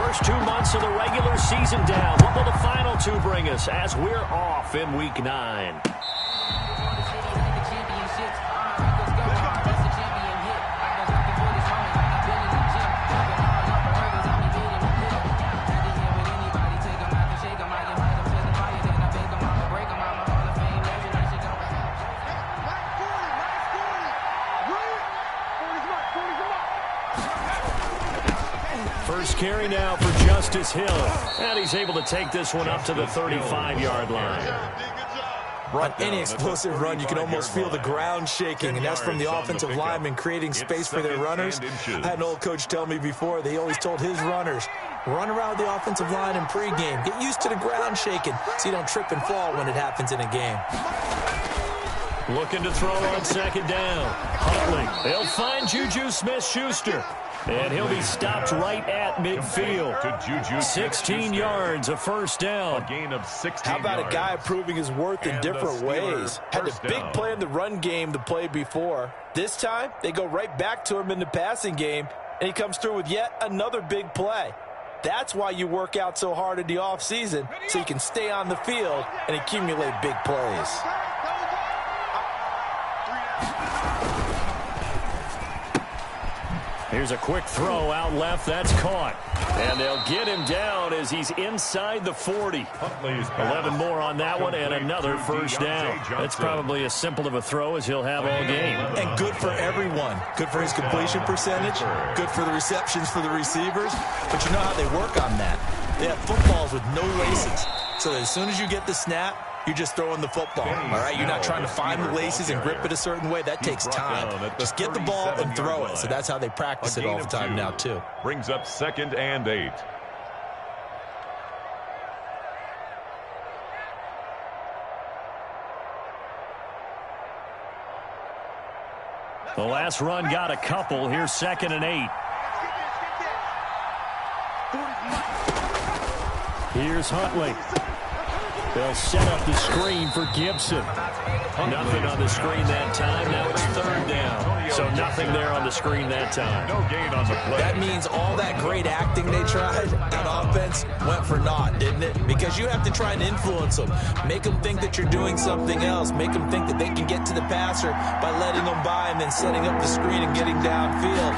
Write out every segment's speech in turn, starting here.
first 2 months of the regular season down. What will the final two bring us as we're off in Week 9? First carry now for Justice Hill. And he's able to take this one up to the 35-yard line. On any explosive run, you can almost feel the ground shaking, and that's from the offensive linemen creating space for their runners. I had an old coach tell me before, they always told his runners, run around the offensive line in pregame. Get used to the ground shaking so you don't trip and fall when it happens in a game. Looking to throw on second down. Huntley. They'll find Juju Smith-Schuster. And he'll be stopped right at midfield. 16 yards, a first down. A gain of 16 How about yards. a guy proving his worth in different ways? Had a big play in the run game the play before. This time, they go right back to him in the passing game, and he comes through with yet another big play. That's why you work out so hard in the offseason, so you can stay on the field and accumulate big plays. Here's a quick throw out left. That's caught. And they'll get him down as he's inside the 40. 11 more on that one and another first down. That's probably as simple of a throw as he'll have all game. And good for everyone. Good for his completion percentage. Good for the receptions for the receivers. But you know how they work on that. They have footballs with no laces. So as soon as you get the snap, you're just throwing the football, all right? You're not trying to find the laces and grip it a certain way. That takes time. Just get the ball and throw it. So that's how they practice it all the time now, too. Brings up 2nd and 8. The last run got a couple. Here's 2nd and 8. Here's Huntley. They'll set up the screen for Gibson. Nothing on the screen that time. Now it's 3rd down. So nothing there on the screen that time. No gain on the play. That means all that great acting they tried on offense went for naught, didn't it? Because you have to try and influence them. Make them think that you're doing something else. Make them think that they can get to the passer by letting them by and then setting up the screen and getting downfield.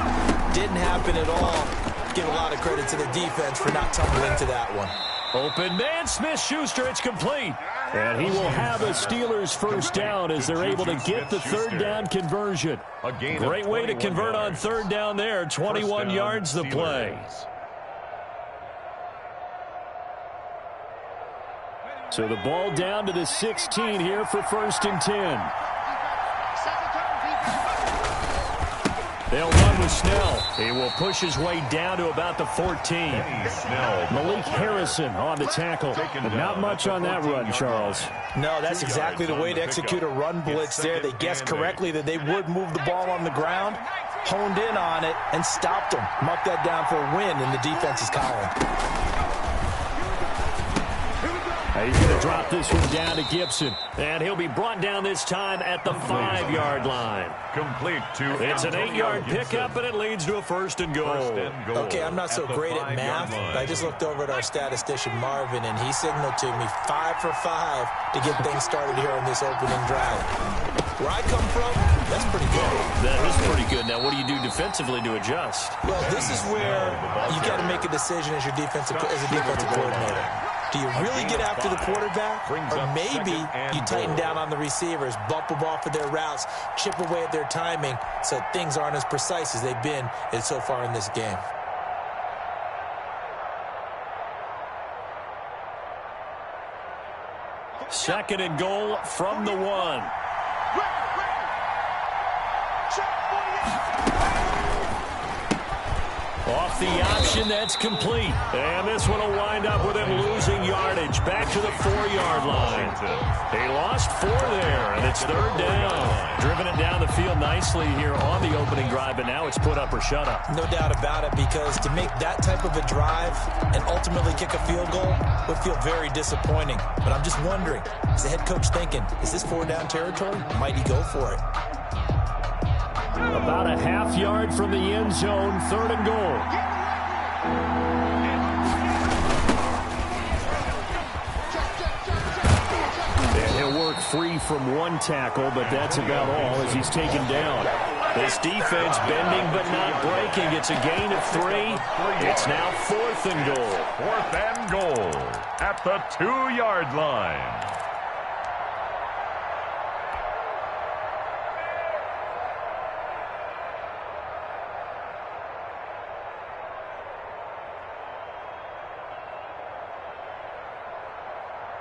Didn't happen at all. Give a lot of credit to the defense for not tumbling to that one. Open man, Smith-Schuster, it's complete. And he will have a Steelers first down as they're able to get the 3rd down conversion. Great way to convert on 3rd down there. 21 yards the play. So the ball down to the 16 here for 1st and 10. They'll run with Snell. He will push his way down to about the 14. Malik Harrison on the tackle. But not much on that run, Charles. No, that's exactly the way to execute a run blitz there. They guessed correctly that they would move the ball on the ground, honed in on it, and stopped them. Mark that down for a win in the defense's column. He's going to drop this one down to Gibson. And he'll be brought down this time at the 5-yard line. Complete to It's an 8-yard pickup, and it leads to a 1st and goal. Okay, I'm not so great at math, but I just looked over at our statistician, Marvin, and he signaled to me 5 for 5 to get things started here on this opening drive. Where I come from, that's pretty good. That is pretty good. Now, what do you do defensively to adjust? Well, this is where you got to make a decision as a defensive coordinator. Do you really get after the quarterback? Or maybe you tighten down on the receivers, bump them off of their routes, chip away at their timing so things aren't as precise as they've been so far in this game. Second and goal from the 1. Off the option, that's complete. And this one will wind up with him losing yardage. Back to the 4-yard line. He lost 4 there, and it's 3rd down. Driven it down the field nicely here on the opening drive, but now it's put up or shut up. No doubt about it, because to make that type of a drive and ultimately kick a field goal would feel very disappointing. But I'm just wondering, is the head coach thinking, is this 4-down territory? Might he go for it? About a half yard from the end zone, 3rd and goal. free from one tackle, but that's about all as he's taken down. This defense bending but not breaking. It's a gain of 3. It's now 4th and goal. 4th and goal at the 2-yard line.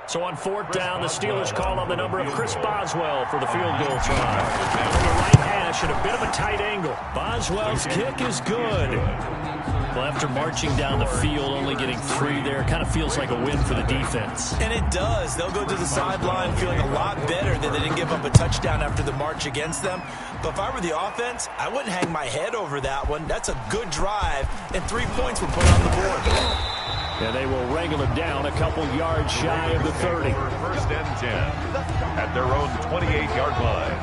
So on 4th down, the Steelers call on the number of Chris Boswell for the field goal try. From the right hash at a bit of a tight angle. Boswell's kick is good. Well, after marching down the field, only getting 3 there, kind of feels like a win for the defense. And it does. They'll go to the sideline feeling a lot better that they didn't give up a touchdown after the march against them. But if I were the offense, I wouldn't hang my head over that one. That's a good drive, and 3 points were put on the board. And they will wrangle him down a couple yards shy of the 30. 1st and 10 at their own 28-yard line.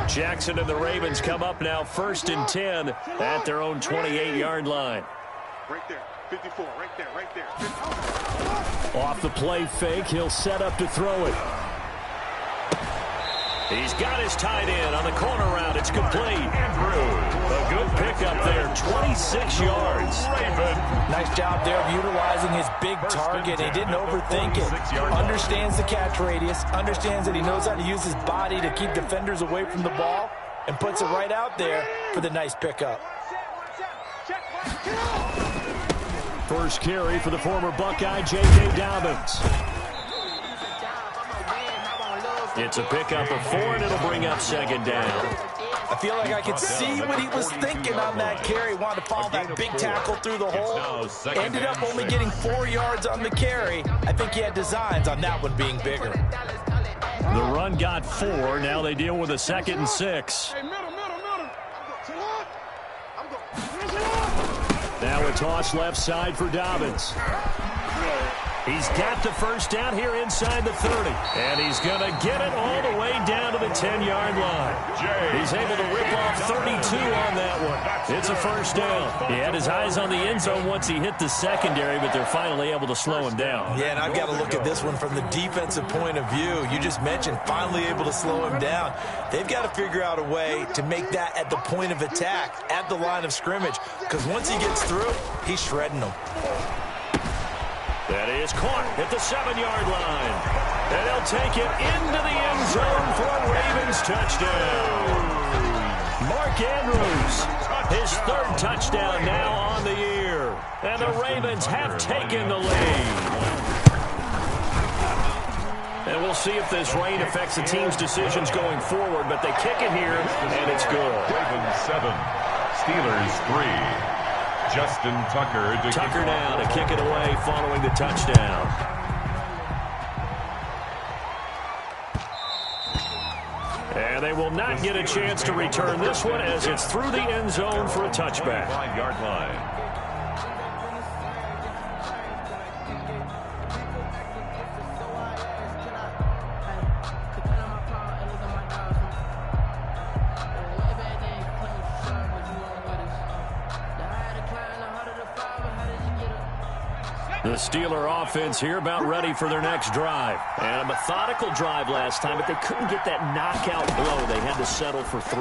Jackson and the Ravens come up now 1st and 10 at their own 28-yard line. Right there. 54, right there, right there. Off the play fake, he'll set up to throw it. He's got his tight end on the corner route. It's complete. Andrews, a good pickup there, 26 yards. Nice job there of utilizing his big target. He didn't overthink it. Understands the catch radius, understands that he knows how to use his body to keep defenders away from the ball, and puts it right out there for the nice pickup. First carry for the former Buckeye, J.J. Dobbins. It's a pickup of 4, and it'll bring up 2nd down. I feel like I could see what he was thinking on that carry. Wanted to follow that big tackle through the hole. Ended up only getting 4 yards on the carry. I think he had designs on that one being bigger. The run got 4. Now they deal with a 2nd and 6. Now a toss left side for Dobbins. He's got the first down here inside the 30. And he's going to get it all the way down to the 10-yard line. He's able to rip off 32 on that one. It's a first down. He had his eyes on the end zone once he hit the secondary, but they're finally able to slow him down. Yeah, and I've got to look at this one from the defensive point of view. You just mentioned finally able to slow him down. They've got to figure out a way to make that at the point of attack, at the line of scrimmage, because once he gets through, he's shredding them. That is caught at the 7-yard line. And they'll take it into the end zone for a Ravens touchdown. Mark Andrews, his 3rd touchdown now on the year. And the Ravens have taken the lead. And we'll see if this rain affects the team's decisions going forward, but they kick it here, and it's good. Ravens 7, Steelers 3. Justin Tucker now to kick it away following the touchdown. And they will not get a chance to return this one as it's through the end zone for a touchback. 5-yard line. The Steeler offense here about ready for their next drive. And a methodical drive last time, but they couldn't get that knockout blow. They had to settle for 3.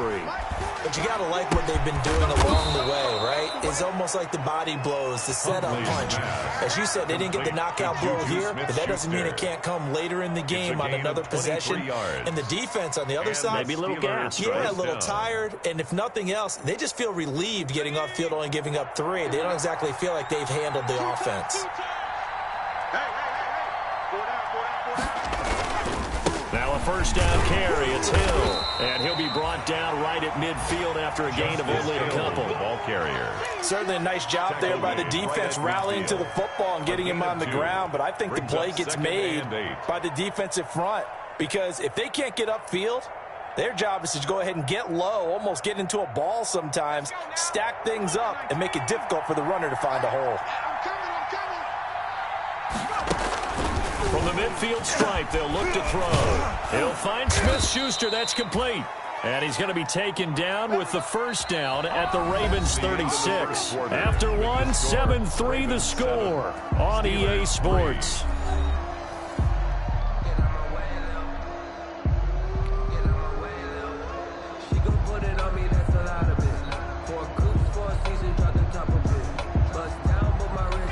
But you got to like what they've been doing along the way, right? It's almost like the body blows, the setup punch. As you said, they didn't get the knockout blow here, but that doesn't mean it can't come later in the game on another possession. And the defense on the other side, maybe a little gas, yeah, a little tired. And if nothing else, they just feel relieved getting upfield, only giving up 3. They don't exactly feel like they've handled the offense. Now a first down carry. It's Hill. And he'll be brought down right at midfield after a gain of only a couple. Ball carrier. Certainly a nice job there by the defense rallying to the football and getting him on the ground. But I think the play gets made by the defensive front. Because if they can't get upfield, their job is to go ahead and get low, almost get into a ball sometimes, stack things up, and make it difficult for the runner to find a hole. From the midfield stripe, they'll look to throw. He'll find Smith-Schuster. That's complete. And he's going to be taken down with the first down at the Ravens 36. After one, 7-3 the score on EA Sports.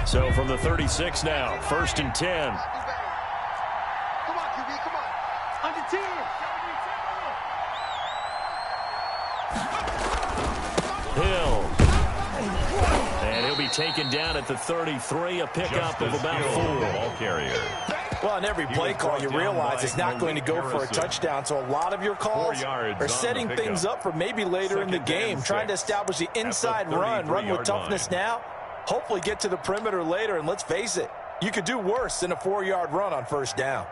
So from the 36 now, 1st and 10. Come on, QB, come on. Under 10. Hill. And he'll be taken down at the 33, a pickup of about 4. Ball carrier. Well, on every play call, you realize it's not going to go for a touchdown. So a lot of your calls are setting things up for maybe later in the game, trying to establish the inside run with toughness now. Hopefully get to the perimeter later, and let's face it, you could do worse than a 4-yard run on first down.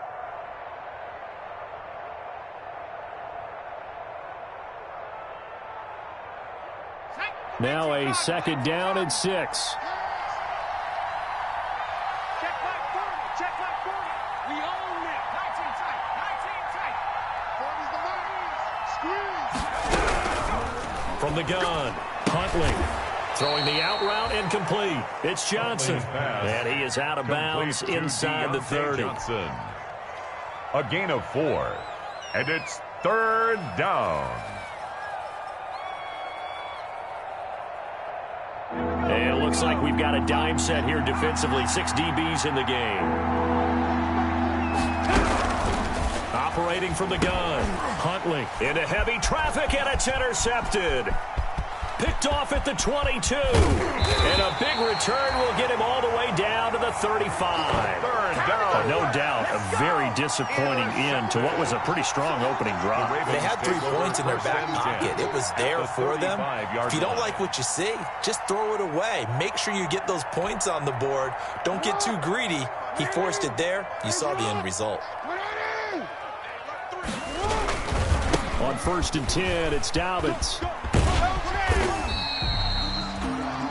Now a 2nd down and 6. Check back 40. Check back 40. We own it. 19 tight. 19 tight. 40's the money. Squeeze. From the gun, Huntley. Throwing the out route incomplete. It's Johnson. And he is out of bounds inside the 30. A gain of 4. And it's 3rd down. And it looks like we've got a dime set here defensively. 6 DBs in the game. Operating from the gun. Huntley into heavy traffic, and it's intercepted. Picked off at the 22. And a big return will get him all the way down to the 35. 3rd down. No doubt, a very disappointing end to what was a pretty strong opening drive. They had 3 points in their back pocket. It was there for them. If you don't like what you see, just throw it away. Make sure you get those points on the board. Don't get too greedy. He forced it there. You saw the end result. On 1st and 10, it's Dobbins.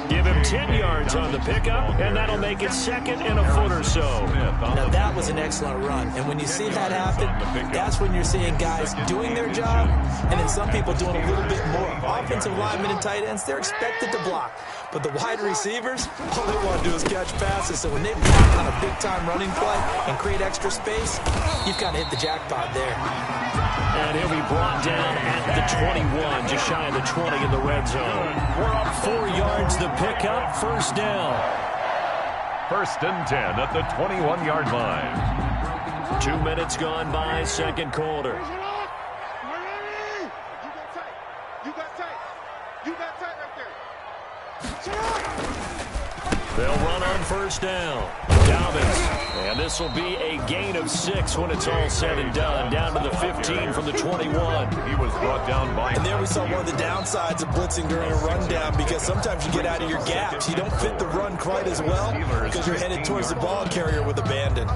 Give him 10 yards on the pickup, and that'll make it 2nd and a foot or so. Now, that was an excellent run. And when you see that happen, that's when you're seeing guys doing their job, and then some people doing a little bit more. Offensive linemen and tight ends, they're expected to block. But the wide receivers, all they want to do is catch passes. So when they block on a big-time running play and create extra space, you've kind of hit the jackpot there. And he'll be brought down at the 21, just shy of the 20 in the red zone. We're up 4 yards the pickup, 1st down. 1st and 10 at the 21-yard line. 2 minutes gone by, 2nd quarter. You got tight. You got tight right there. They'll run on 1st down. Dobbins. And this will be a gain of 6 when it's all said and done. Down to the 15 from the 21. He was brought down by... And there we saw one of the downsides of blitzing during a rundown, because sometimes you get out of your gaps. You don't fit the run quite as well because you're headed towards the ball carrier with abandon.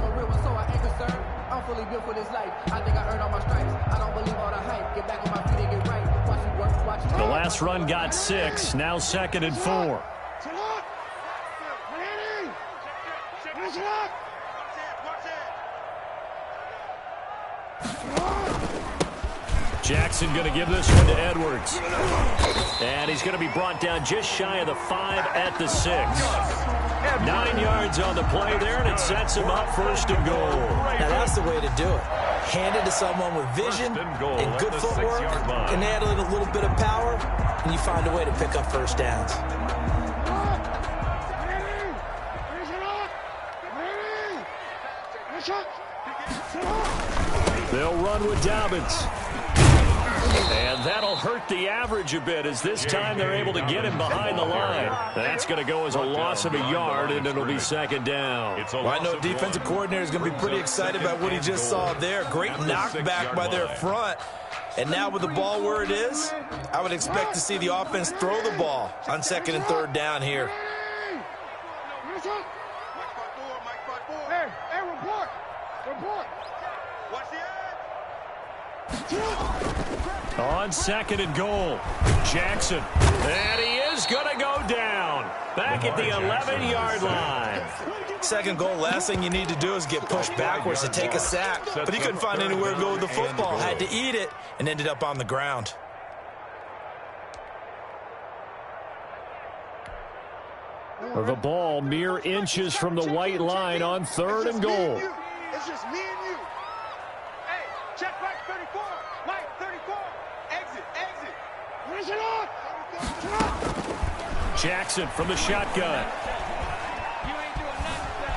The last run got 6. Now 2nd and 4. Jackson going to give this one to Edwards. And he's going to be brought down just shy of the 5 at the 6. 9 yards on the play there, and it sets him up 1st and goal. Now that's the way to do it. Hand it to someone with vision and good footwork, and add a little bit of power, and you find a way to pick up 1st downs. They'll run with Dobbins. And that'll hurt the average a bit, as this time they're able to get him behind the line. That's going to go as a loss of a yard, and it'll be 2nd down. Well, I know defensive coordinator is going to be pretty excited about what he just saw there. Great knockback by their front. And now with the ball where it is, I would expect to see the offense throw the ball on 2nd and 3rd down here. Hey, report. Watch the On 2nd and goal, Jackson. And he is going to go down. Back at the 11-yard line. Second goal, last thing you need to do is get pushed backwards to take a sack. But he couldn't find anywhere to go with the football. Had to eat it and ended up on the ground. The ball mere inches from the white line on 3rd and goal. It's just me and you. Hey, check right 34. Right 34. Exit, exit. Where's it on? Jackson from the shotgun.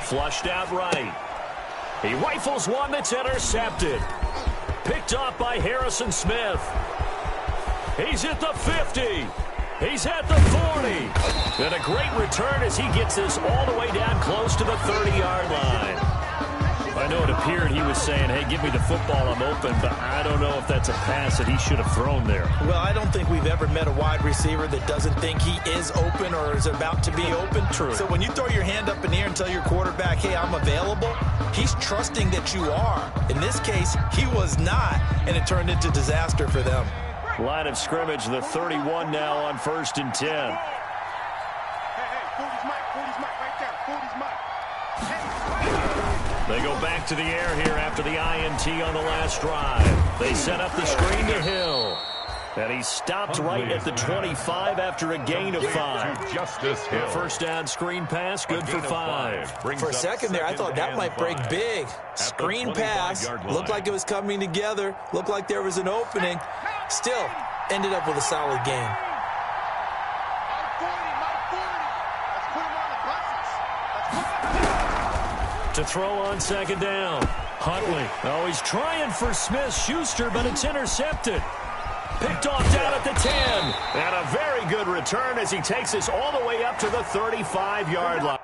Flushed out right. He rifles one that's intercepted. Picked off by Harrison Smith. He's at the 50. He's at the 40. And a great return as he gets this all the way down close to the 30-yard line. I know it appeared he was saying, hey, give me the football, I'm open, but I don't know if that's a pass that he should have thrown there. Well, I don't think we've ever met a wide receiver that doesn't think he is open or is about to be open. True. So when you throw your hand up in the air and tell your quarterback, hey, I'm available, he's trusting that you are. In this case, he was not, and it turned into disaster for them. Line of scrimmage, the 31 now on 1st and 10. Hey, 40's Mike, 40's Mike, right there. 40's Mike. They go back to the air here after the INT on the last drive. They set up the screen to Hill. And he stopped right at the 25 after a gain of 5. Justice Hill. First down screen pass, good for 5. For a second there, I thought that might break big. Screen pass, looked like it was coming together, looked like there was an opening. Still, ended up with a solid game. Mike 40, Mike 40. Let's put him on the buses. To throw on second down. Huntley. Oh, he's trying for Smith-Schuster, but it's intercepted. Picked off down at the 10. And a very good return as he takes us all the way up to the 35-yard line.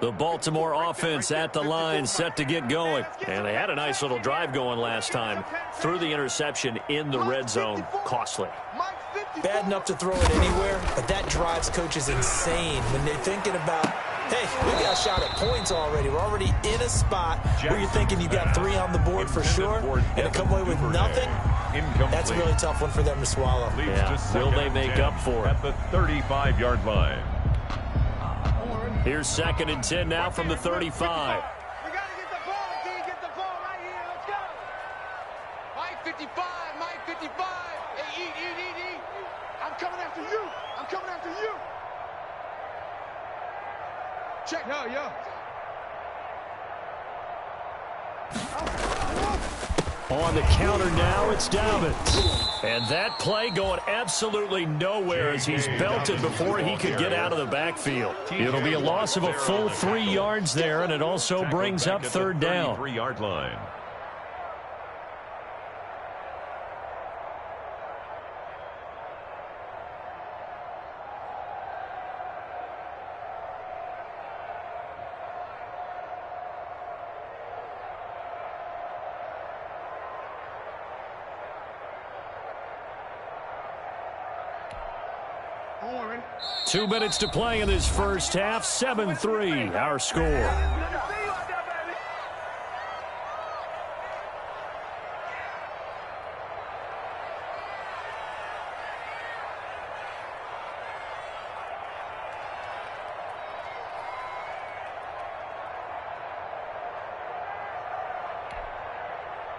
The Baltimore offense at the line, set to get going. And they had a nice little drive going last time. Threw the interception in the red zone. Costly. Bad enough to throw it anywhere, but that drives coaches insane when they're thinking about, hey, we got a shot at points already. We're already in a spot where you're thinking you got 3 on the board for sure, and to come away with nothing, that's a really tough one for them to swallow. Yeah. Will they make up for it? At the 35-yard line. Here's 2nd and 10 now from the 35. We got to get the ball, D. Get the ball right here. Let's go. Mike 55, Mike 55. Hey, eat. I'm coming after you. I'm coming after you. Check. Yo. On the counter now, it's Dobbins. And that play going absolutely nowhere as he's belted before he could get out of the backfield. It'll be a loss of a full 3 yards there, and it also brings up 3rd down. 33-yard line. Warren. 2 minutes to play in this first half. 7-3, our score.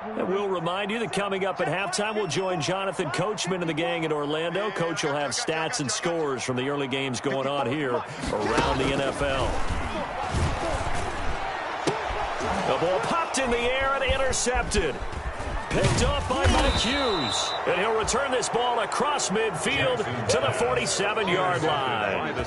And we'll remind you that coming up at halftime, we'll join Jonathan Coachman and the gang in Orlando. Coach will have stats and scores from the early games going on here around the NFL. The ball popped in the air and intercepted. Picked off by Mike Hughes. And he'll return this ball across midfield to the 47-yard line.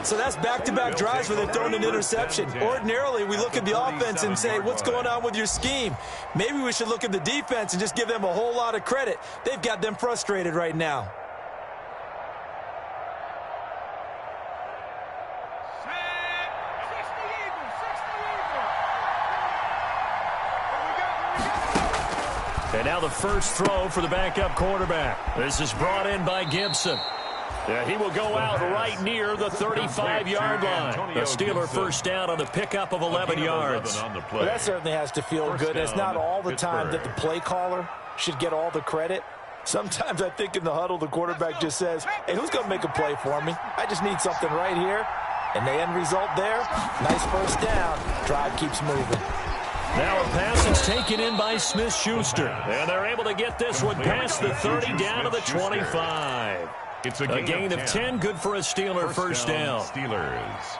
So that's back-to-back drives where they've thrown an interception. Ordinarily, we look at the offense and say, what's going on with your scheme? Maybe we should look at the defense and just give them a whole lot of credit. They've got them frustrated right now. And now the first throw for the backup quarterback. This is brought in by Gibson. He will go out right near the 35-yard line. A Steeler first down on the pickup of 11 yards. Well, that certainly has to feel good. It's not all the time that the play caller should get all the credit. Sometimes I think in the huddle, the quarterback just says, hey, who's going to make a play for me? I just need something right here. And the end result there, nice first down. Drive keeps moving. Now a pass is taken in by Smith-Schuster. And they're able to get this one past the 30 down to the 25. It's a gain of 10, good for a Steeler first down. Steelers.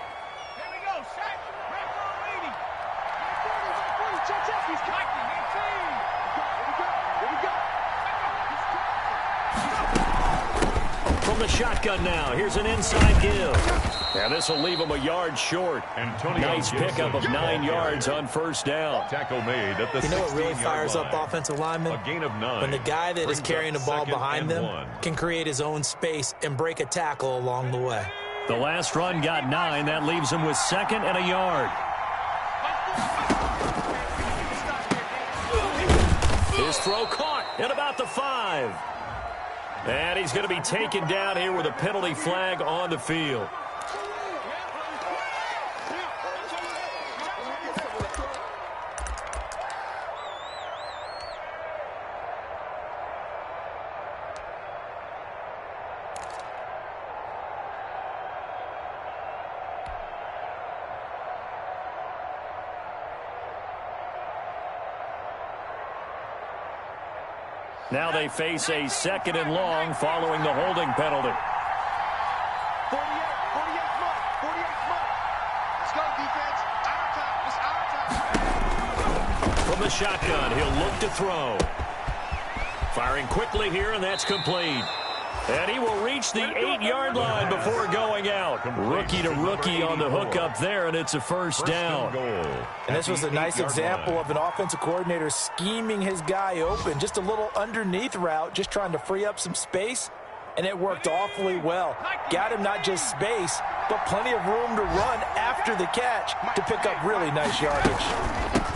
From the shotgun now, here's an inside give. And this will leave him a yard short. Nice pickup of 9 yards on first down. Tackle made at the 16-yard line. You know what really fires up offensive linemen? A gain of 9. When the guy that is carrying the ball behind them 1. can create his own space and break a tackle along the way. The last run got 9. That leaves him with 2nd and a yard. His throw caught at about the 5. And he's going to be taken down here with a penalty flag on the field. Now they face a 2nd and long following the holding penalty. 48 month. Let's go, defense. Our time. It's our time. From the shotgun, he'll look to throw. Firing quickly here, and that's complete. And he will reach the 8-yard line before going out. Rookie to rookie on the hook up there, and it's a first down. And this was a nice example of an offensive coordinator scheming his guy open. Just a little underneath route, just trying to free up some space, and it worked awfully well. Got him not just space, but plenty of room to run after the catch to pick up really nice yardage.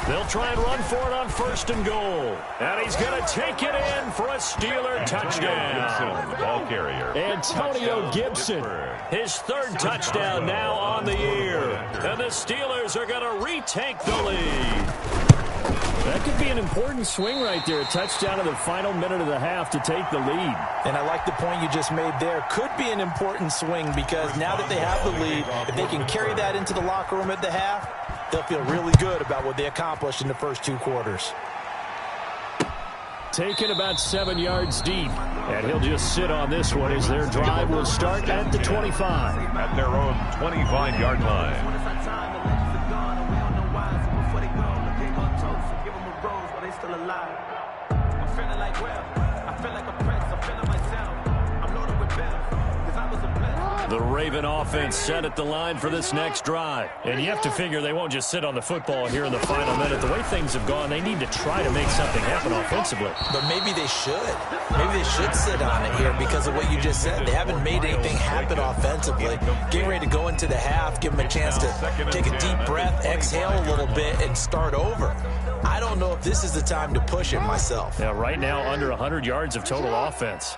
They'll try and run for it on 1st and goal. And he's going to take it in for a Steeler touchdown. The ball carrier. Antonio Gibson, his 3rd touchdown now on the year. And the Steelers are going to retake the lead. That could be an important swing right there. A touchdown in the final minute of the half to take the lead. And I like the point you just made there. Could be an important swing because now that they have the lead, if they can carry that into the locker room at the half, they'll feel really good about what they accomplished in the first 2 quarters. Taken about 7 yards deep. And he'll just sit on this one as their drive will start at the 25. At their own 25-yard line. The Raven offense set at the line for this next drive. And you have to figure they won't just sit on the football here in the final minute. The way things have gone, they need to try to make something happen offensively. But maybe they should. Maybe they should sit on it here because of what you just said. They haven't made anything happen offensively. Getting ready to go into the half, give them a chance to take a deep breath, exhale a little bit, and start over. I don't know if this is the time to push it myself. Yeah, right now under 100 yards of total offense.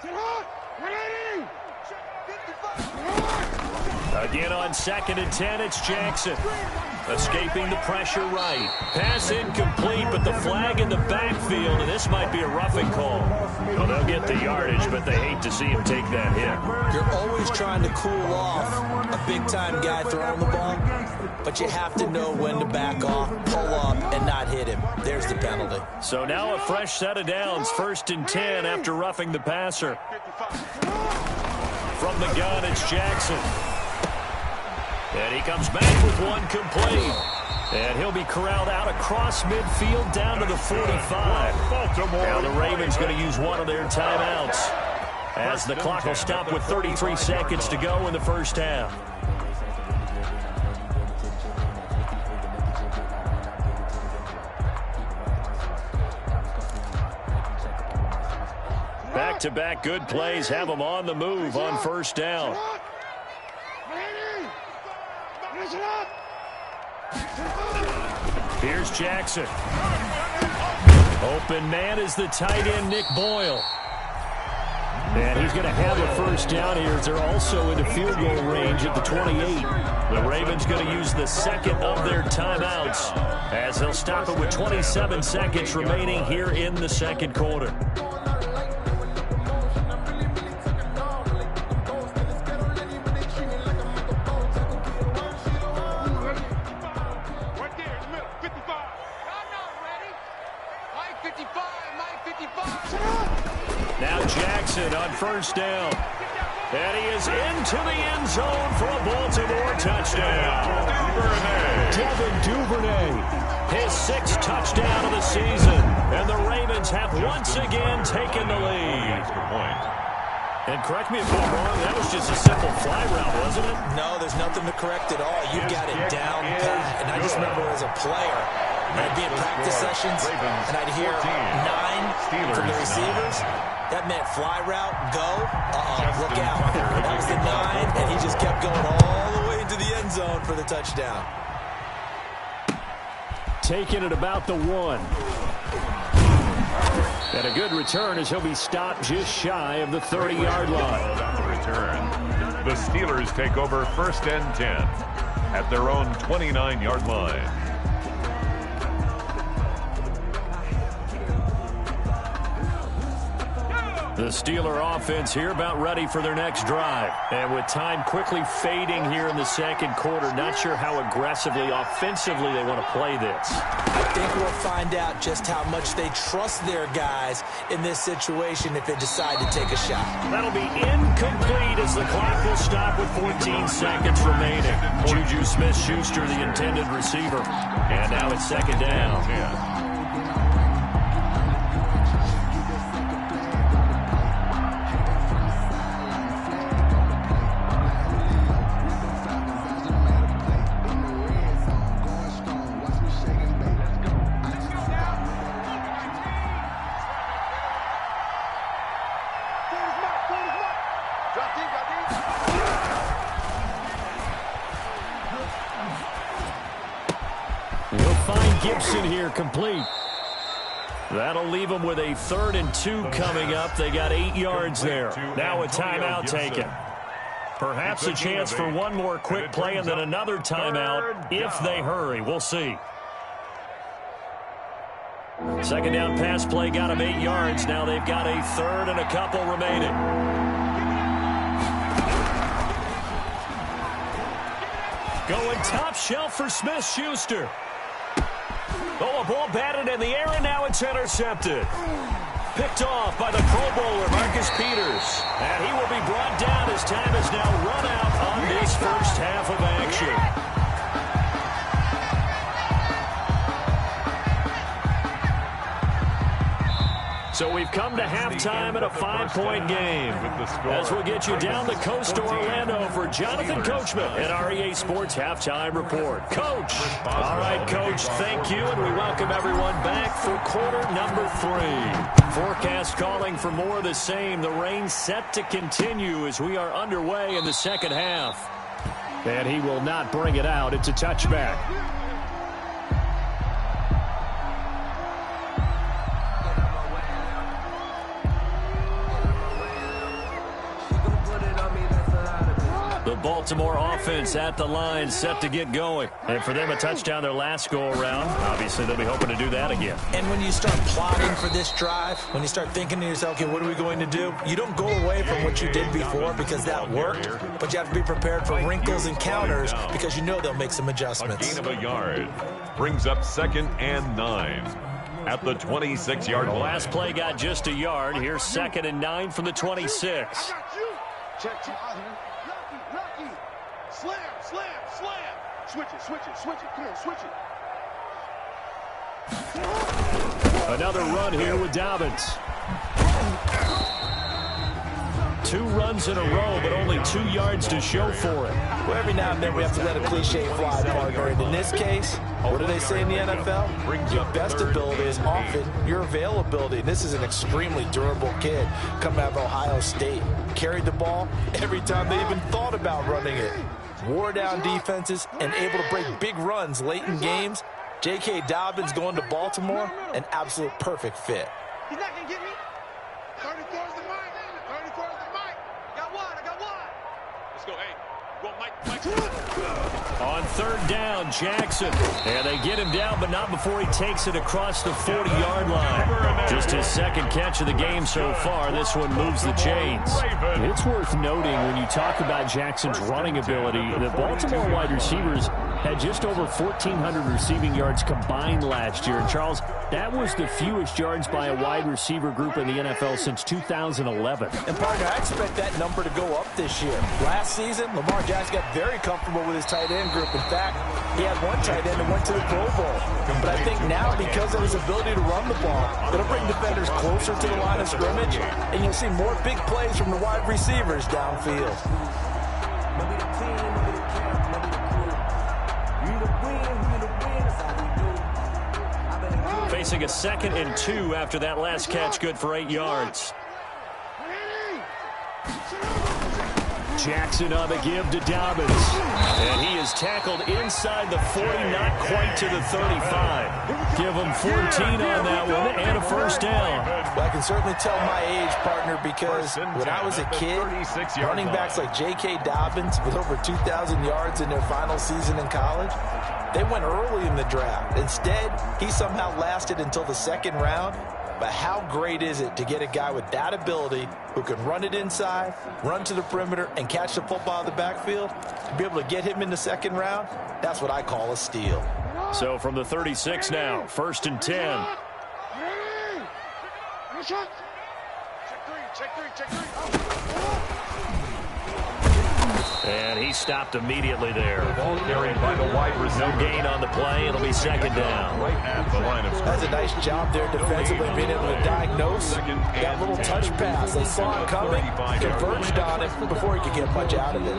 Again on 2nd and 10, it's Jackson. Escaping the pressure right. Pass incomplete, but the flag in the backfield, and this might be a roughing call. Well, they'll get the yardage, but they hate to see him take that hit. You're always trying to cool off a big-time guy throwing the ball. but you have to know when to back off, pull up, and not hit him. There's the penalty. So now a fresh set of downs, 1st and 10 after roughing the passer. From the gun, it's Jackson. And he comes back with one complete. And he'll be corralled out across midfield down to the 45. Now the Ravens going to use one of their timeouts, as the clock will stop with 33 seconds to go in the first half. Back-to-back good plays have them on the move on first down. Here's Jackson. Open man is the tight end, Nick Boyle. And he's going to have a first down here. They're also into field goal range at the 28. The Ravens going to use the second of their timeouts, as they'll stop it with 27 seconds remaining here in the second quarter. Now Jackson on first down. And he is into the end zone for a Baltimore touchdown. Devin Duvernay, his 6th touchdown of the season. And the Ravens have once again taken the lead. And correct me if I'm wrong, that was just a simple fly route, wasn't it? No, there's nothing to correct at all. You've got it down pat. And I just remember as a player, I'd be in practice sessions, and I'd hear 9 from the receivers. That meant fly route, go, look out. That was the 9, and he just kept going all the way into the end zone for the touchdown. Taking it about the 1. And a good return as he'll be stopped just shy of the 30-yard line. On the return, the Steelers take over 1st and 10 at their own 29-yard line. The Steeler offense here about ready for their next drive. And with time quickly fading here in the second quarter, not sure how aggressively, offensively they want to play this. I think we'll find out just how much they trust their guys in this situation if they decide to take a shot. That'll be incomplete as the clock will stop with 14 seconds remaining. Juju Smith-Schuster, the intended receiver. And now it's 2nd down. Yeah. Gibson here complete. That'll leave them with a 3rd and 2 coming up. They got 8 yards there. Now a timeout taken. Perhaps a chance for one more quick play and then another timeout if they hurry. We'll see. 2nd down pass play got them 8 yards. Now they've got a 3rd and a couple remaining. Going top shelf for Smith-Schuster. Oh, a ball batted in the air, and now it's intercepted. Picked off by the Pro Bowler, Marcus Peters. And he will be brought down as time is now run out on this first half of action. So we've come to halftime in a 5-point game. As we'll get you down the coast to Orlando for Jonathan Coachman at our EA Sports Halftime Report. Coach. All right, Coach, thank you, and we welcome everyone back for quarter number 3. Forecast calling for more of the same. The rain set to continue as we are underway in the second half. And he will not bring it out. It's a touchback. The The Baltimore offense at the line, set to get going. And for them, a touchdown their last go-around. Obviously, they'll be hoping to do that again. And when you start plotting for this drive, when you start thinking to yourself, okay, what are we going to do? You don't go away from what you did before because that worked, but you have to be prepared for wrinkles and counters because you know they'll make some adjustments. A gain of a yard brings up 2nd and 9 at the 26-yard line. The last play got just a yard. Here's 2nd and 9 from the 26. Check out here. Lucky. Slam. Switch it. Come on, switch it. Another run here with Dobbins. 2 runs in a row, but only 2 yards to show for it. Well, every now and then we have to let a cliche fly, partner. And in this case, what do they say in the NFL? Your best ability is often your availability. And this is an extremely durable kid coming out of Ohio State. Carried the ball every time they even thought about running it. Wore down defenses and able to break big runs late in games. J.K. Dobbins going to Baltimore, an absolute perfect fit. He's not going to get me. 34's the mic. I got one. Let's go, hey. Go, Mike. On 3rd down, Jackson. And they get him down, but not before he takes it across the 40-yard line. Just his 2nd catch of the game so far. This one moves the chains. It's worth noting when you talk about Jackson's running ability, the Baltimore wide receivers had just over 1,400 receiving yards combined last year. And, Charles, that was the fewest yards by a wide receiver group in the NFL since 2011. And, partner, I expect that number to go up this year. Last season, Lamar Jackson got very comfortable with his tight end group. In fact, he had one tight end that went to the Pro Bowl. But I think now, because of his ability to run the ball, it'll bring defenders closer to the line of scrimmage, and you'll see more big plays from the wide receivers downfield. Facing a 2nd and 2 after that last catch, good for 8 yards. Jackson on the give to Dobbins. And he is tackled inside the 40, not quite to the 35. Give him 14 on that one and a 1st down. Well, I can certainly tell my age, partner, because when I was a kid, running backs like J.K. Dobbins with over 2,000 yards in their final season in college, they went early in the draft. Instead, he somehow lasted until the 2nd round. But how great is it to get a guy with that ability who can run it inside, run to the perimeter, and catch the football in the backfield? To be able to get him in the 2nd round, that's what I call a steal. So from the 36 now, 1st and 10. Check three. And he stopped immediately there. Ball carried by the wide receiver. No gain on the play. It'll be 2nd down. Right at the line of scrimmage. That's a nice job there defensively, being able to diagnose that little touch pass. They saw it coming, converged on it before he could get much out of it.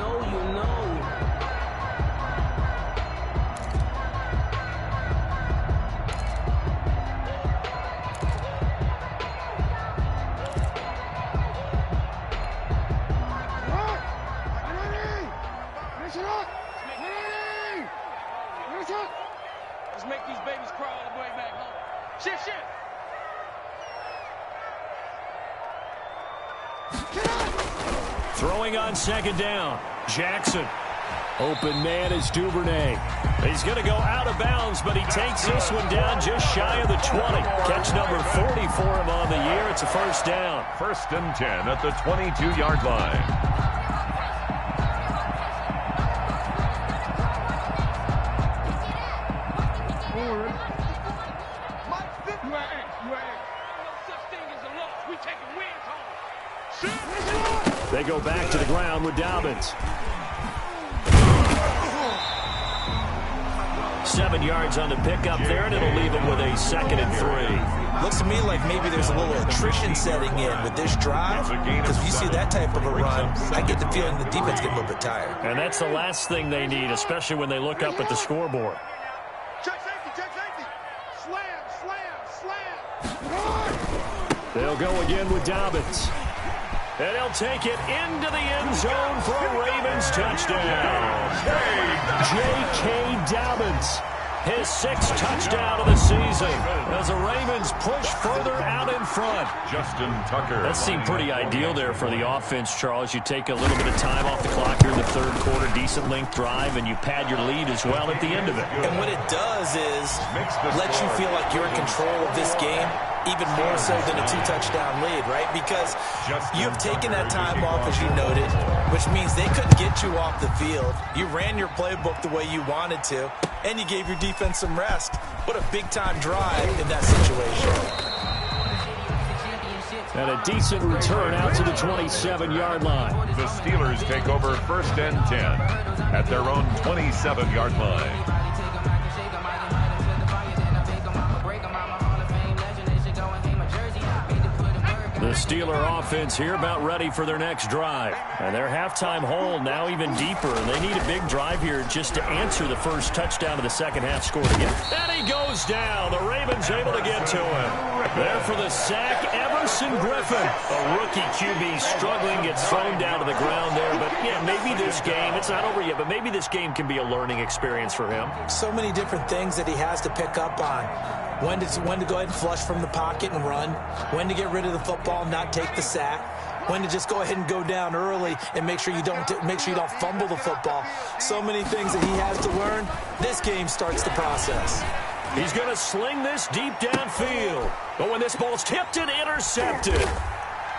Let's make these babies cry all the way back home. Shift. Throwing on 2nd down. Jackson. Open man is Duvernay. He's going to go out of bounds, but he takes this one down just shy of the 20. Catch number 40 for him on the year. It's a 1st down. 1st and 10 at the 22-yard line. They go back to the ground with Dobbins. 7 yards on the pickup there, and it'll leave him with a 2nd and 3. Looks to me like maybe there's a little attrition setting in with this drive, because if you see that type of a run, I get the feeling the defense get a little bit tired. And that's the last thing they need, especially when they look up at the scoreboard. Check safety. Slam. They'll go again with Dobbins. And he'll take it into the end zone for a Ravens touchdown. J.K. Dobbins. his 6th touchdown of the season as the Ravens push further out in front. Justin Tucker. That seemed pretty ideal there for the offense, Charles. You take a little bit of time off the clock here in the third quarter, decent length drive, and you pad your lead as well at the end of it. And what it does is let you feel like you're in control of this game, even more so than a 2-touchdown lead, right? Because you've taken that time off, as you noted, which means they couldn't get you off the field. You ran your playbook the way you wanted to, and you gave your defense some rest. What a big-time drive in that situation. And a decent return out to the 27-yard line. The Steelers take over 1st and 10 at their own 27-yard line. The Steeler offense here about ready for their next drive. And their halftime hole now even deeper. They need a big drive here just to answer the first touchdown of the second half scored again. And he goes down. The Ravens able to get to him. There for the sack, Everson Griffin. A rookie QB struggling, gets thrown down to the ground there. But, yeah, maybe this game, it's not over yet, but maybe this game can be a learning experience for him. So many different things that he has to pick up on. When to go ahead and flush from the pocket and run. When to get rid of the football, not take the sack. When to just go ahead and go down early and make sure you don't fumble the football. So many things that he has to learn. This game starts the process. He's going to sling this deep downfield. But when this ball's tipped and intercepted,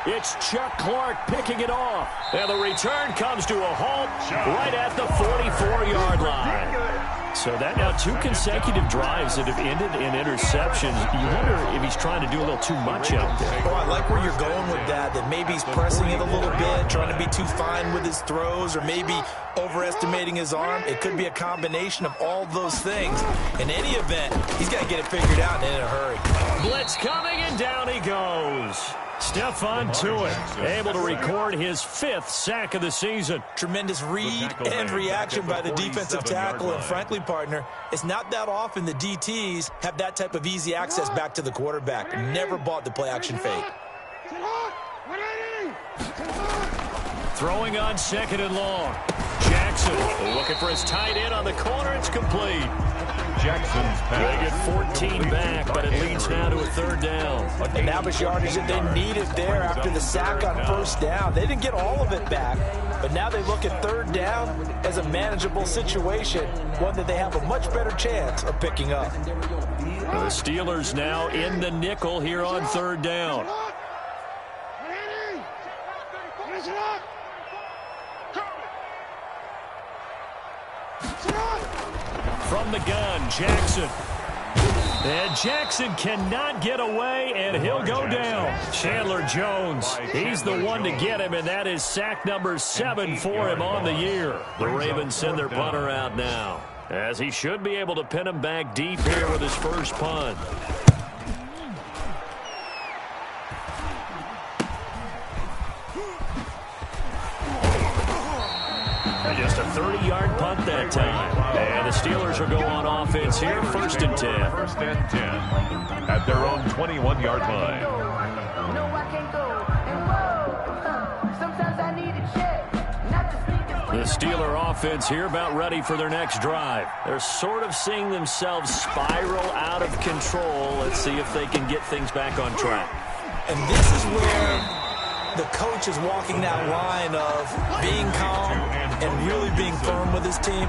it's Chuck Clark picking it off. And the return comes to a halt right at the 44-yard line. So that now 2 consecutive drives that have ended in interceptions. You wonder if he's trying to do a little too much out there. Oh, I like where you're going with that maybe he's pressing it a little bit, trying to be too fine with his throws, or maybe overestimating his arm. It could be a combination of all those things. In any event, he's got to get it figured out and in a hurry. Blitz coming, and down he goes. Stephon Tuitt able to record his 5th sack of the season. Tremendous read and reaction by the defensive tackle. And frankly, partner, it's not that often the DTs have that type of easy access back to the quarterback. Never bought the play-action fake. Throwing on 2nd and long. Jackson looking for his tight end on the corner. It's complete. Jackson's pass. They get 14 back, but it leads now to a 3rd down. And that was yardage that they needed there after the sack on 1st down. They didn't get all of it back, but now they look at 3rd down as a manageable situation, one that they have a much better chance of picking up. The Steelers now in the nickel here on 3rd down. From the gun, Jackson. And Jackson cannot get away, and he'll go down. Chandler Jones, he's the one to get him, and that is sack number 7 for him on the year. The Ravens send their punter out now, as he should be able to pin him back deep here with his first punt. Just a 30-yard punt that time. And the Steelers will go on offense here, 1st and 10. 1st and 10 at their own 21-yard line. The Steeler offense here about ready for their next drive. They're sort of seeing themselves spiral out of control. Let's see if they can get things back on track. And this is where the coach is walking that line of being calm and really being firm with his team.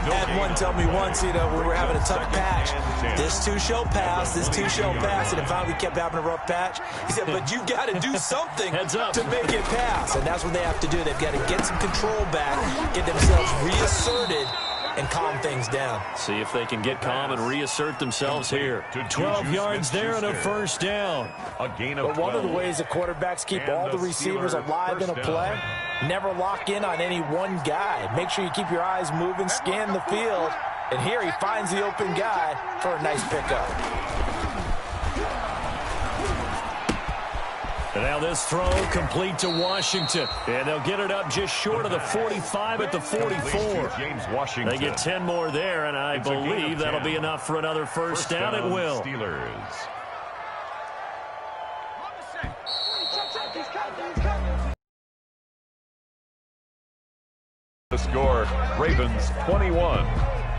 Had one tell me once, we were having a tough patch. This too shall pass, this too shall pass. And finally we kept having a rough patch. He said, but you got to do something to make it pass. And that's what they have to do. They've got to get some control back, get themselves reasserted, and calm things down. See if they can get calm and reassert themselves here. 12 yards there and a 1st down. But one of the ways the quarterbacks keep all the receivers alive in a play, never lock in on any one guy. Make sure you keep your eyes moving, scan the field. And here he finds the open guy for a nice pickup. And now this throw complete to Washington. And they'll get it up just short of the 45 at the 44. James Washington. They get 10 more there, and I believe that'll be enough for another first down. It will. Steelers. The score, Ravens 21,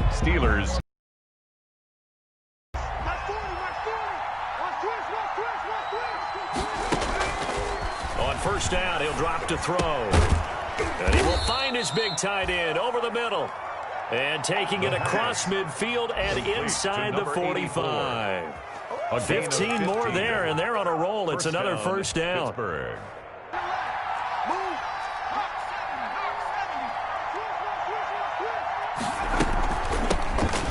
Steelers first down, he'll drop to throw. And he will find his big tight end over the middle. And taking it across midfield and inside the 45. 15 more there, and they're on a roll. It's another first down.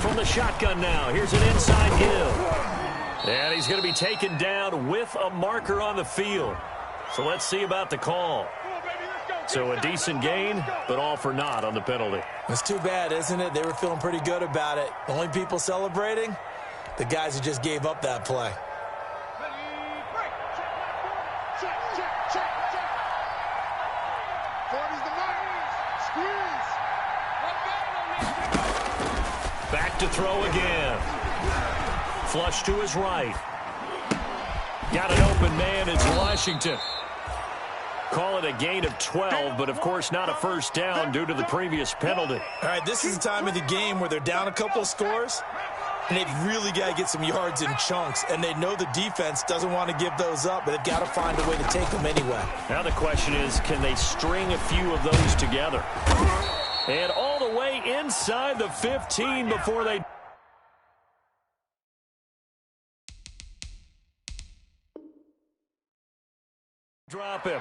From the shotgun now, here's an inside give. And he's going to be taken down with a marker on the field. So let's see about the call. So a decent gain, but all for naught on the penalty. It's too bad, isn't it? They were feeling pretty good about it. The only people celebrating, the guys who just gave up that play. Back to throw again. Flush to his right. Got an open man. It's Washington. Call it a gain of 12, but of course not a first down due to the previous penalty. All right, this is the time of the game where they're down a couple of scores, and they've really got to get some yards in chunks, and they know the defense doesn't want to give those up, but they've got to find a way to take them anyway. Now the question is, can they string a few of those together? And all the way inside the 15 before they... drop him.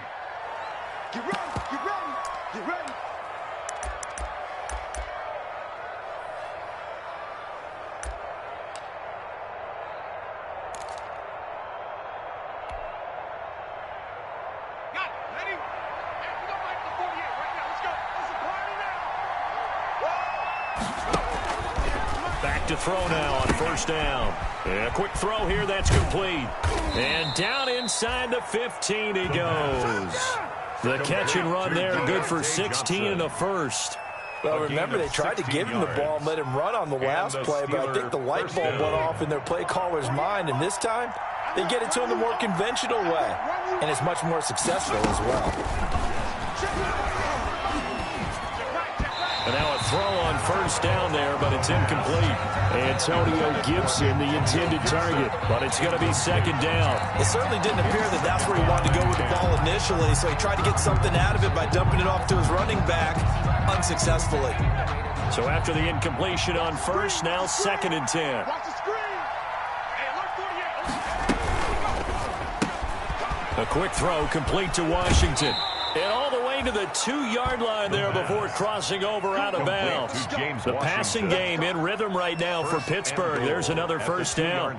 Get ready, get ready, get ready. Got it, ready? Hey, we don't like the 48 right now. Let's go. It's a party now. Back to throw now on first down. And a quick throw here, that's complete. And down inside the 15 he goes. The catch and run there, good for 16 in the first. Well, remember, they tried to give him the ball and let him run on the last play, but I think the light bulb went off in their play caller's mind, and this time they get it to him the more conventional way, and it's much more successful as well. And now a throw on first down there, but it's incomplete. Antonio Gibson, the intended target, but it's going to be second down. It certainly didn't appear that that's where he wanted to go with the ball initially, so he tried to get something out of it by dumping it off to his running back unsuccessfully. So after the incompletion on first, now second and 10. Watch the screen. Hey, look, 48. A quick throw complete to Washington. And all the way to the 2-yard line there before crossing over out of bounds. The passing game in rhythm right now for Pittsburgh. There's another first down.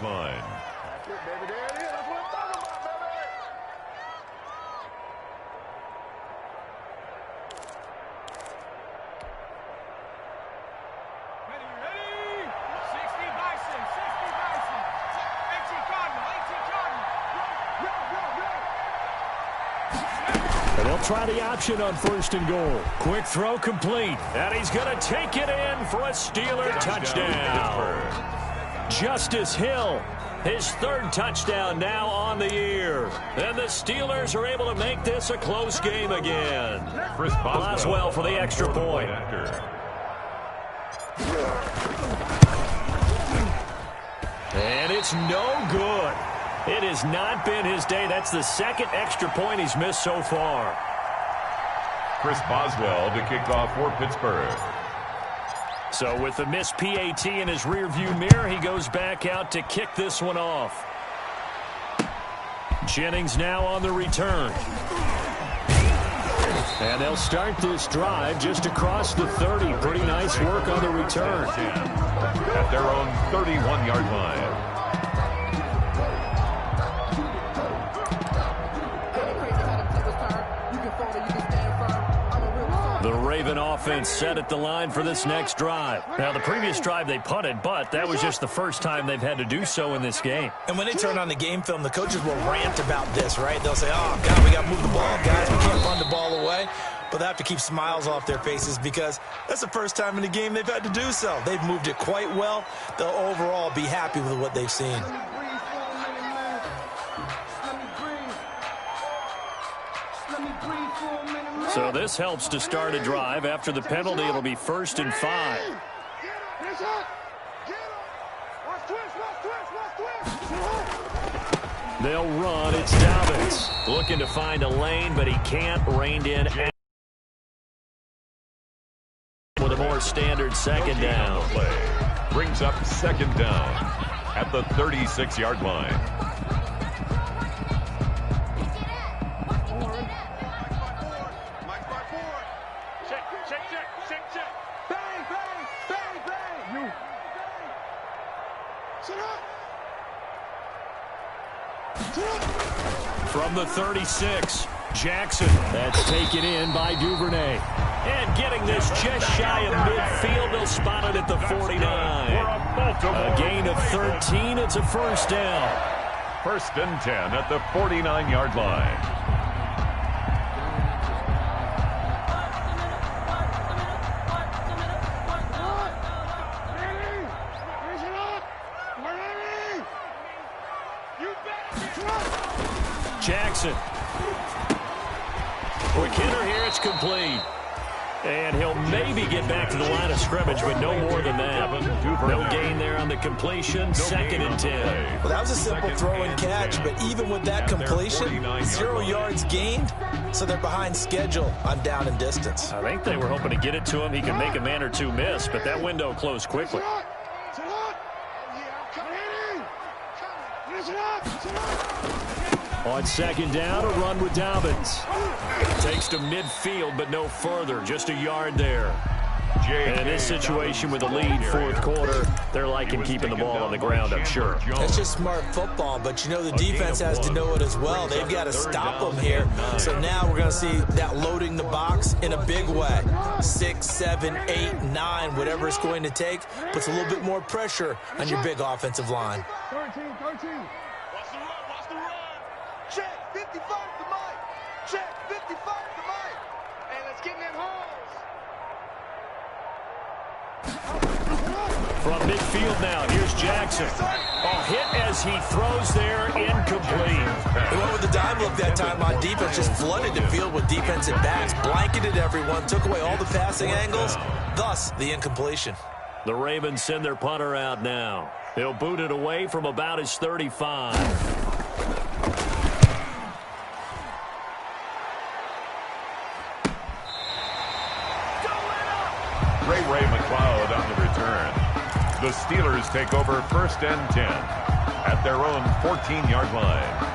Try the option on first and goal. Quick throw complete. And he's going to take it in for a Steeler touchdown. Justice Hill, his third touchdown now on the year. And the Steelers are able to make this a close game again. Boswell for the extra point. And it's no good. It has not been his day. That's the second extra point he's missed so far. Chris Boswell to kick off for Pittsburgh. So with the missed PAT in his rearview mirror, he goes back out to kick this one off. Jennings now on the return. And they'll start this drive just across the 30. Pretty nice work on the return. At their own 31-yard line. The Raven offense set at the line for this next drive. Now, the previous drive they punted, but that was just the first time they've had to do so in this game. And when they turn on the game film, the coaches will rant about this, right? They'll say, oh, God, we got to move the ball, guys. We can't run the ball away. But they have to keep smiles off their faces because that's the first time in the game they've had to do so. They've moved it quite well. They'll overall be happy with what they've seen. So this helps to start a drive. After the penalty, it'll be 1st and 5. They'll run. It's Dobbins. Looking to find a lane, but he can't. Reined in with a more standard second down. Brings up second down at the 36-yard line. From the 36, Jackson. That's taken in by Duvernay. And getting this just shy of midfield. They'll spot it at the 49. A gain of 13. It's a first down. First and 10 at the 49-yard line. Jackson. Quick hitter here. It's complete. And he'll maybe get back to the line of scrimmage, but no more than that. No gain there on the completion. Second and 10. Well, that was a simple throw and catch, but even with that completion, 0 yards gained, so they're behind schedule on down and distance. I think they were hoping to get it to him. He can make a man or two miss, but that window closed quickly. On second down, a run with Dobbins. Takes to midfield, but no further. Just a yard there. And in this situation with the lead, fourth quarter, they're liking keeping the ball on the ground, I'm sure. That's just smart football, but you know the defense has to know it as well. They've got to stop them here. So now we're going to see that loading the box in a big way. 6, 7, 8, 9, whatever it's going to take, puts a little bit more pressure on your big offensive line. 13. Watch the run. Check, 55 to Mike. Check, 55 to Mike. And let's get in them holes. From midfield now, here's Jackson. A hit as he throws there, incomplete. He went with the dime look that time on defense, just flooded the field with defensive backs, blanketed everyone, took away all the passing angles, thus the incompletion. The Ravens send their punter out now. He'll boot it away from about his 35. Ray McLeod on the return. The Steelers take over first and 10 at their own 14-yard line.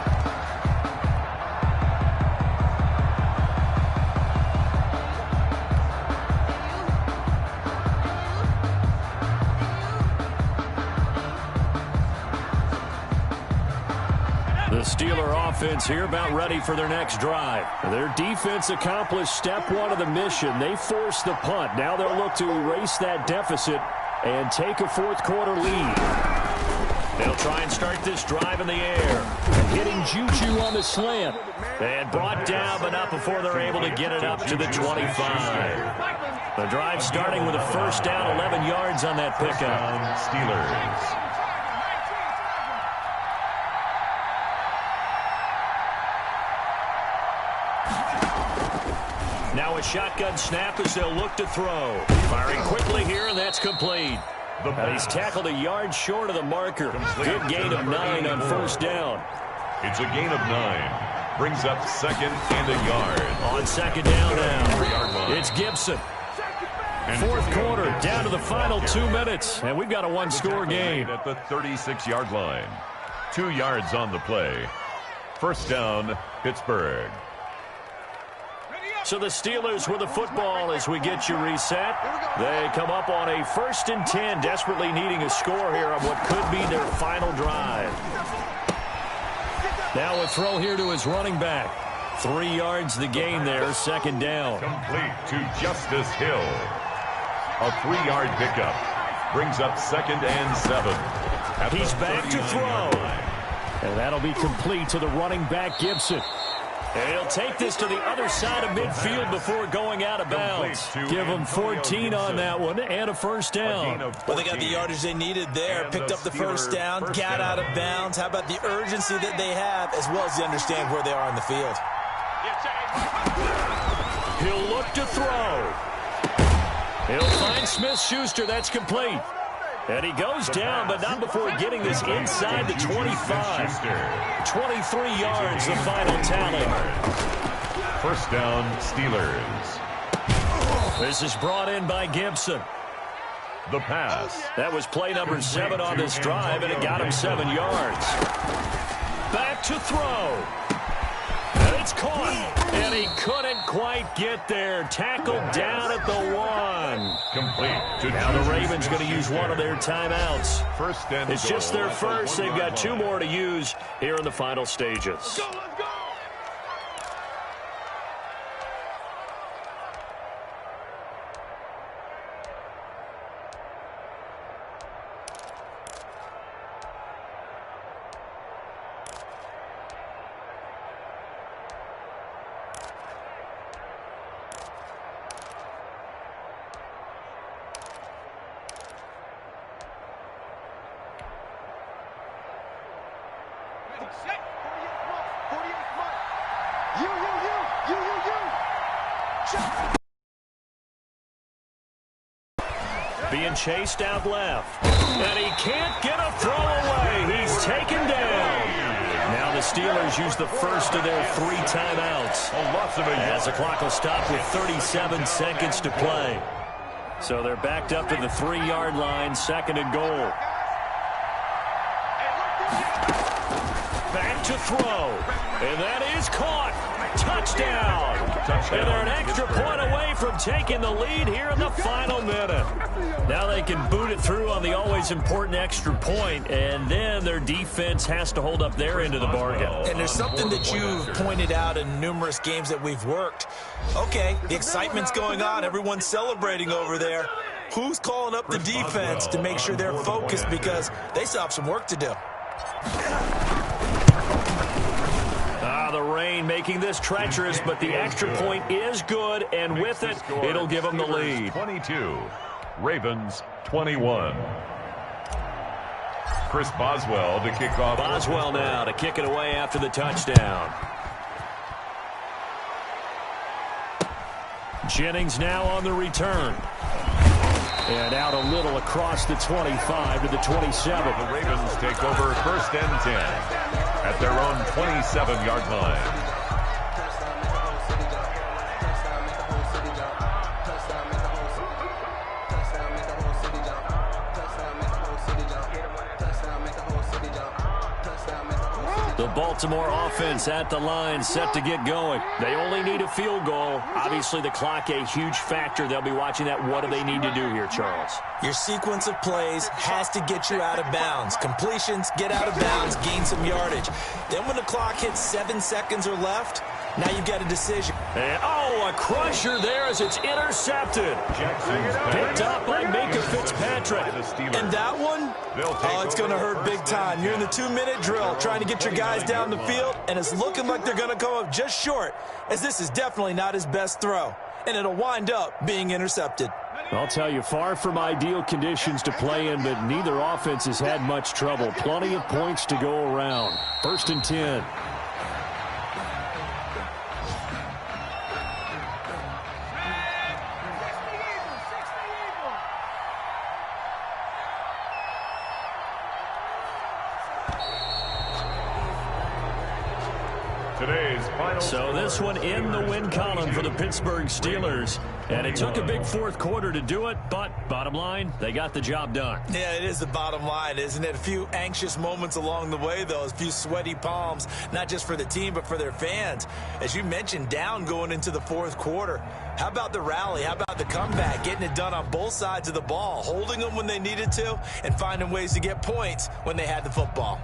The Steeler offense here about ready for their next drive. Their defense accomplished step one of the mission. They forced the punt. Now they'll look to erase that deficit and take a fourth quarter lead. They'll try and start this drive in the air. Hitting Juju on the slant. And brought down, but not before they're able to get it up to the 25. The drive starting with a first down, 11 yards on that pickup. Steelers. Now a shotgun snap as they'll look to throw. Firing quickly here, and that's complete. He's tackled a yard short of the marker. Good gain of 9 on first down. It's a gain of 9. Brings up second and a yard. On second down now, it's Gibson. Fourth quarter, down to the final 2 minutes, and we've got a one-score game. At the 36-yard line. 2 yards on the play. First down, Pittsburgh. So the Steelers with the football as we get you reset. They come up on a first and 10, desperately needing a score here on what could be their final drive. Now a throw here to his running back. 3 yards the gain there, second down. Complete to Justice Hill. A 3-yard pickup. Brings up second and 7. He's back to throw. And that'll be complete to the running back, Gibson. And he'll take this to the other side of midfield before going out of bounds. Give them 14 on that one and a first down. Well, they got the yardage they needed there. Picked up the first down, got out of bounds. How about the urgency that they have, as well as they understand where they are in the field? He'll look to throw. He'll find Smith-Schuster. That's complete. And he goes down, but not before getting this inside the 25. 23 yards, the final tally. First down, Steelers. This is brought in by Gibson. The pass. That was play number 7 on this drive, and it got him 7 yards. Back to throw. And it's caught. And he couldn't quite get there. Tackled down at the 1. Complete. Now the Ravens going to use one of their timeouts. It's just their first. They've got 2 more to use here in the final stages. Let's go, let's go. Set. 48 month. You. Being chased out left. And he can't get a throw away. He's taken down. Now the Steelers use the first of their 3 timeouts. As the clock will stop with 37 seconds to play. So they're backed up to the 3-yard line, 2nd and goal. Back to throw. And that is caught. Touchdown. And they're an extra point away from taking the lead here in the final minute. Now they can boot it through on the always important extra point, and then their defense has to hold up their end of the bargain. And there's something that you've pointed out in numerous games that we've worked. Okay, the excitement's going on. Everyone's celebrating over there. Who's calling up the defense to make sure they're focused, because they still have some work to do? The rain making this treacherous, but the extra point is good, and with it, it'll give them the lead. 22, Ravens 21. Chris Boswell to kick off. Boswell now to kick it away after the touchdown. Jennings now on the return. And out a little across the 25 to the 27. The Ravens take over 1st and 10 at their own 27-yard line. The Baltimore offense at the line, set to get going. They only need a field goal. Obviously, the clock a huge factor. They'll be watching that. What do they need to do here, Charles? Your sequence of plays has to get you out of bounds. Completions, get out of bounds, gain some yardage. Then when the clock hits 7 seconds or left, now you've got a decision. And, a crusher there as it's intercepted. Picked up by Minka Fitzpatrick. And that one, it's going to hurt big time. You're in the 2-minute drill trying to get your guys down the field, and it's looking like they're going to come up just short, as this is definitely not his best throw. And it'll wind up being intercepted. I'll tell you, far from ideal conditions to play in, but neither offense has had much trouble. Plenty of points to go around. 1st and 10. So this one in the win column for the Pittsburgh Steelers. And it took a big 4th quarter to do it, but bottom line, they got the job done. Yeah, it is the bottom line, isn't it? A few anxious moments along the way, though. A few sweaty palms, not just for the team, but for their fans. As you mentioned, down going into the 4th quarter. How about the rally? How about the comeback? Getting it done on both sides of the ball, holding them when they needed to, and finding ways to get points when they had the football.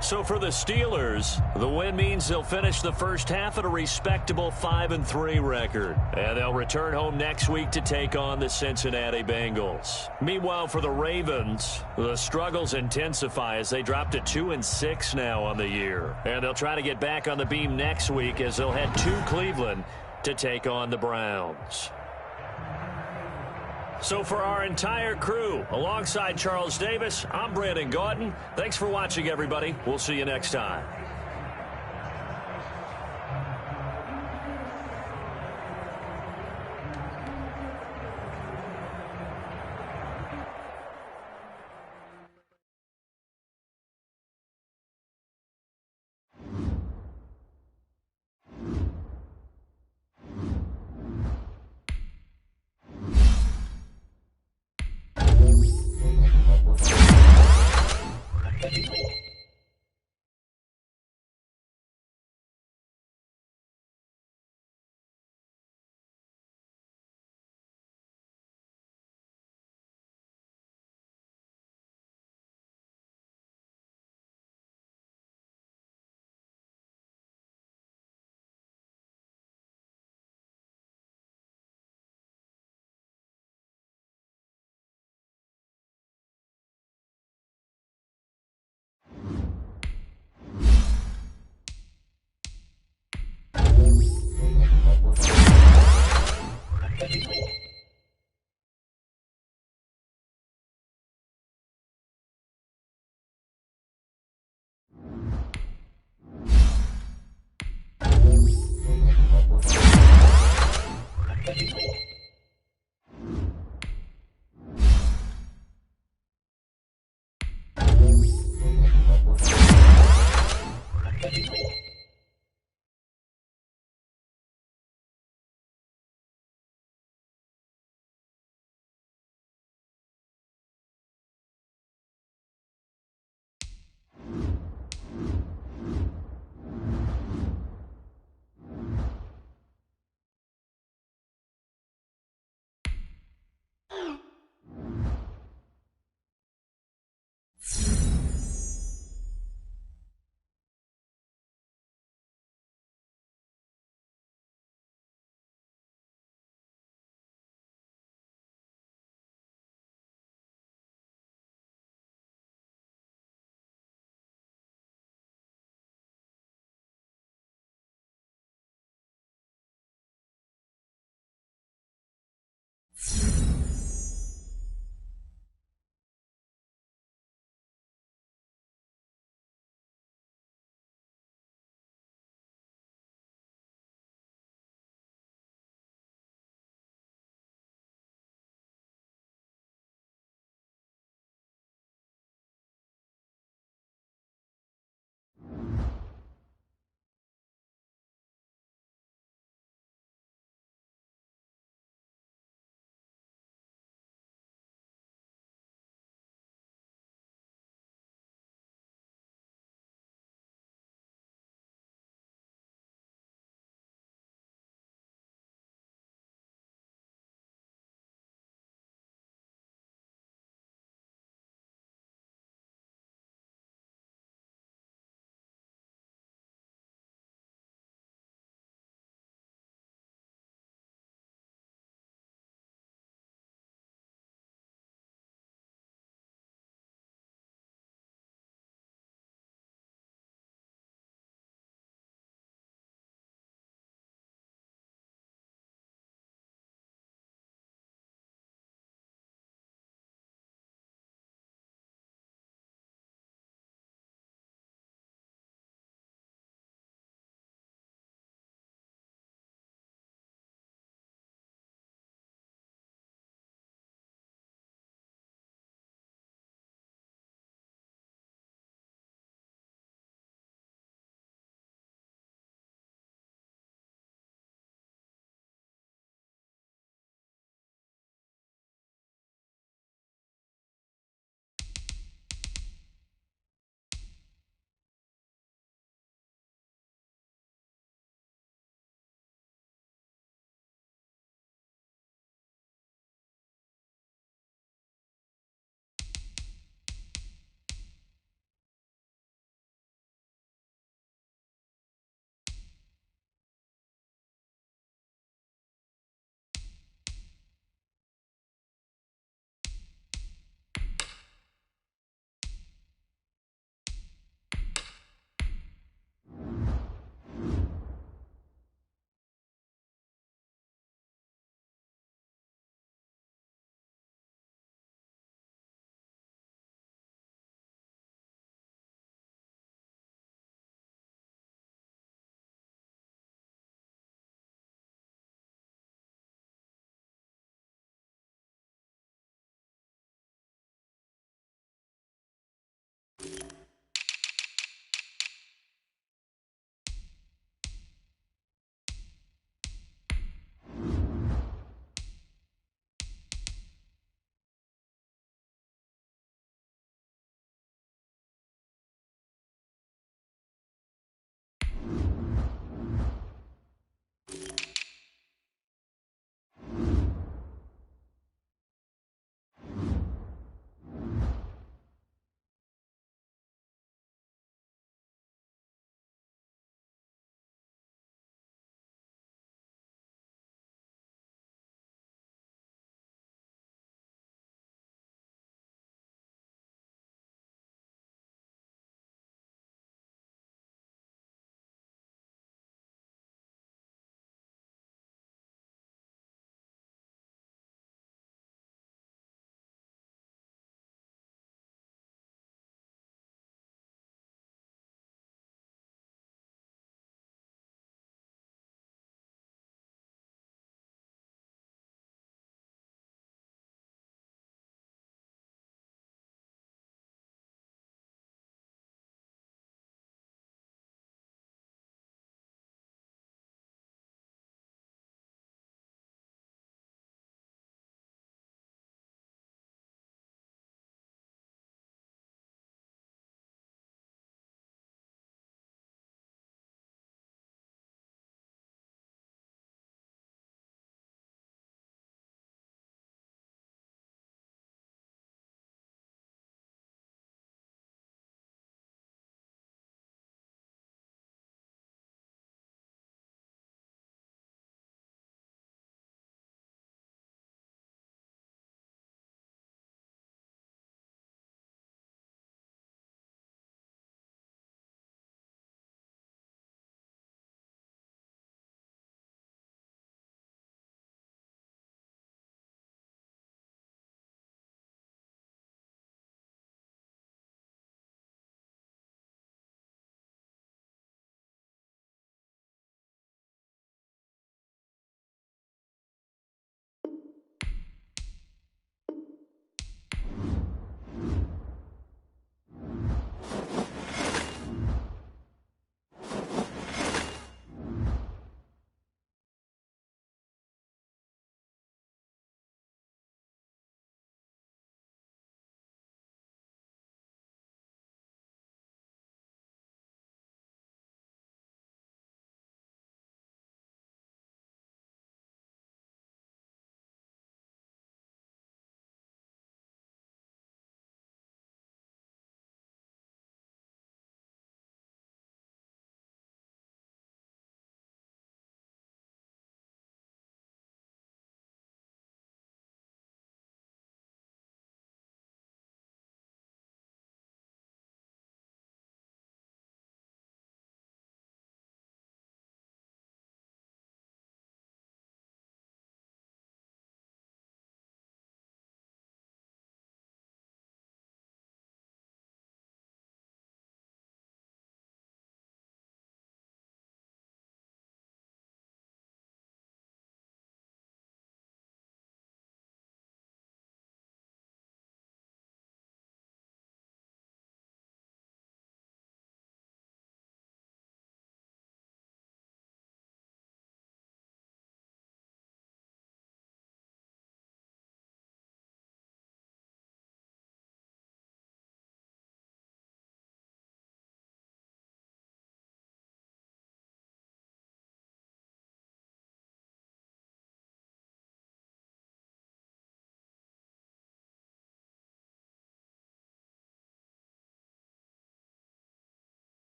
So for the Steelers, the win means they'll finish the first half at a respectable 5-3 record. And they'll return home next week to take on the Cincinnati Bengals. Meanwhile, for the Ravens, the struggles intensify as they drop to 2-6 now on the year. And they'll try to get back on the beam next week as they'll head to Cleveland to take on the Browns. So for our entire crew, alongside Charles Davis, I'm Brandon Gautin. Thanks for watching, everybody. We'll see you next time.